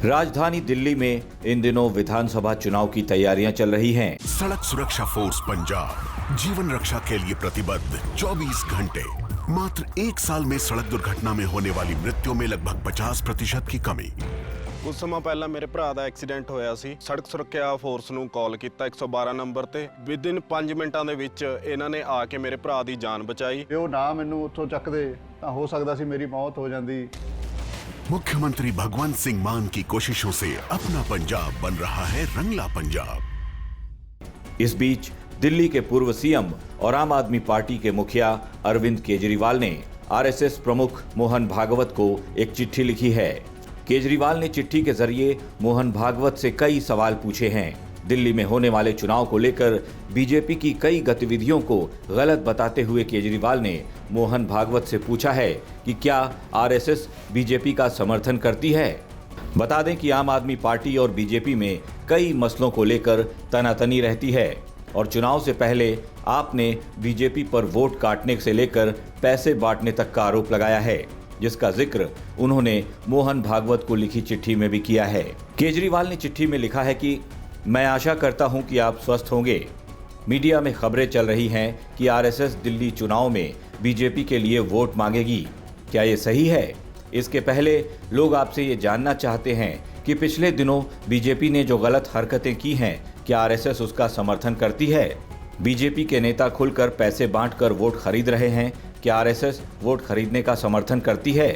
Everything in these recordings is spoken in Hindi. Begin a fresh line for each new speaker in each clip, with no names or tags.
राजधानी दिल्ली में इन दिनों विधानसभा चुनाव की तैयारियां चल रही हैं।
सड़क सुरक्षा फोर्स पंजाब जीवन रक्षा के लिए प्रतिबद्ध 24 घंटे। मात्र 1 साल में सड़क दुर्घटना में होने वाली मृत्यु में लगभग 50% की कमी।
कुछ समय पहला मेरे भरा ਦਾ ਐਕਸੀਡੈਂਟ ਹੋਇਆ ਸੀ। ਸੜਕ ਸੁਰੱਖਿਆ ਫੋਰਸ ਨੂੰ ਕਾਲ ਕੀਤਾ 112 ਨੰਬਰ ਤੇ। ਵਿਦਿਨ 5 ਮਿੰਟਾਂ ਦੇ ਵਿੱਚ ਇਹਨਾਂ ਨੇ ਆ ਕੇ ਮੇਰੇ ਭਰਾ ਦੀ ਜਾਨ ਬਚਾਈ।
ਜੇ ਉਹ ਨਾ ਮੈਨੂੰ ਉੱਥੋਂ ਚੱਕਦੇ ਤਾਂ ਹੋ ਸਕਦਾ ਸੀ ਮੇਰੀ ਮੌਤ ਹੋ ਜਾਂਦੀ।
मुख्यमंत्री भगवंत सिंह मान की कोशिशों से अपना पंजाब बन रहा है रंगला पंजाब।
इस बीच दिल्ली के पूर्व सीएम और आम आदमी पार्टी के मुखिया अरविंद केजरीवाल ने आरएसएस प्रमुख मोहन भागवत को एक चिट्ठी लिखी है। केजरीवाल ने चिट्ठी के जरिए मोहन भागवत से कई सवाल पूछे हैं। दिल्ली में होने वाले चुनाव को लेकर बीजेपी की कई गतिविधियों को गलत बताते हुए केजरीवाल ने मोहन भागवत से पूछा है कि क्या आरएसएस बीजेपी का समर्थन करती है। बता दें कि आम आदमी पार्टी और बीजेपी में कई मसलों को लेकर तनातनी रहती है और चुनाव से पहले आपने बीजेपी पर वोट काटने से लेकर पैसे बांटने तक का आरोप लगाया है, जिसका जिक्र उन्होंने मोहन भागवत को लिखी चिट्ठी में भी किया है। केजरीवाल ने चिट्ठी में लिखा है कि मैं आशा करता हूं कि आप स्वस्थ होंगे। मीडिया में खबरें चल रही हैं कि आरएसएस दिल्ली चुनाव में बीजेपी के लिए वोट मांगेगी। क्या ये सही है? इसके पहले लोग आपसे ये जानना चाहते हैं कि पिछले दिनों बीजेपी ने जो गलत हरकतें की हैं, क्या आरएसएस उसका समर्थन करती है? बीजेपी के नेता खुलकर पैसे बांटकर वोट खरीद रहे हैं। क्या आरएसएस वोट खरीदने का समर्थन करती है?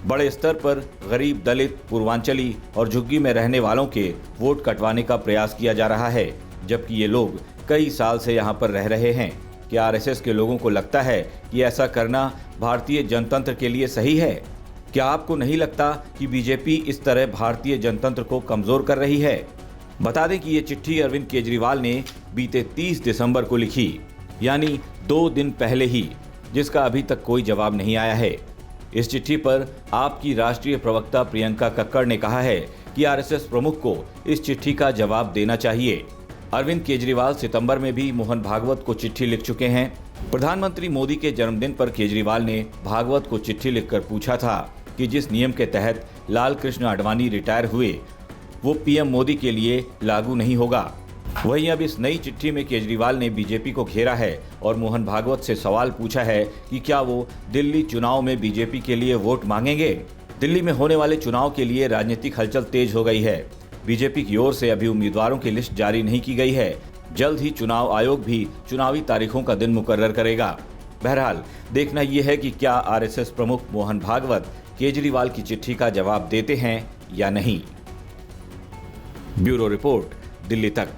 बड़े स्तर पर गरीब, दलित, पूर्वांचली और झुग्गी में रहने वालों के वोट कटवाने का प्रयास किया जा रहा है, जबकि ये लोग कई साल से यहाँ पर रह रहे हैं। क्या आरएसएस के लोगों को लगता है कि ऐसा करना भारतीय जनतंत्र के लिए सही है? क्या आपको नहीं लगता कि बीजेपी इस तरह भारतीय जनतंत्र को कमजोर कर रही है? बता दें कि ये चिट्ठी अरविंद केजरीवाल ने बीते 30 दिसंबर को लिखी, यानी 2 दिन पहले ही, जिसका अभी तक कोई जवाब नहीं आया है। इस चिट्ठी पर आपकी राष्ट्रीय प्रवक्ता प्रियंका कक्कड़ ने कहा है कि आरएसएस प्रमुख को इस चिट्ठी का जवाब देना चाहिए। अरविंद केजरीवाल सितंबर में भी मोहन भागवत को चिट्ठी लिख चुके हैं। प्रधानमंत्री मोदी के जन्मदिन पर केजरीवाल ने भागवत को चिट्ठी लिखकर पूछा था कि जिस नियम के तहत लाल कृष्ण आडवाणी रिटायर हुए वो पीएम मोदी के लिए लागू नहीं होगा। वहीं अब इस नई चिट्ठी में केजरीवाल ने बीजेपी को घेरा है और मोहन भागवत से सवाल पूछा है कि क्या वो दिल्ली चुनाव में बीजेपी के लिए वोट मांगेंगे। दिल्ली में होने वाले चुनाव के लिए राजनीतिक हलचल तेज हो गई है। बीजेपी की ओर से अभी उम्मीदवारों की लिस्ट जारी नहीं की गई है। जल्द ही चुनाव आयोग भी चुनावी तारीखों का दिन मुकर्रर करेगा। बहरहाल देखना यह है कि क्या आरएसएस प्रमुख मोहन भागवत केजरीवाल की चिट्ठी का जवाब देते हैं या नहीं। ब्यूरो रिपोर्ट, दिल्ली तक।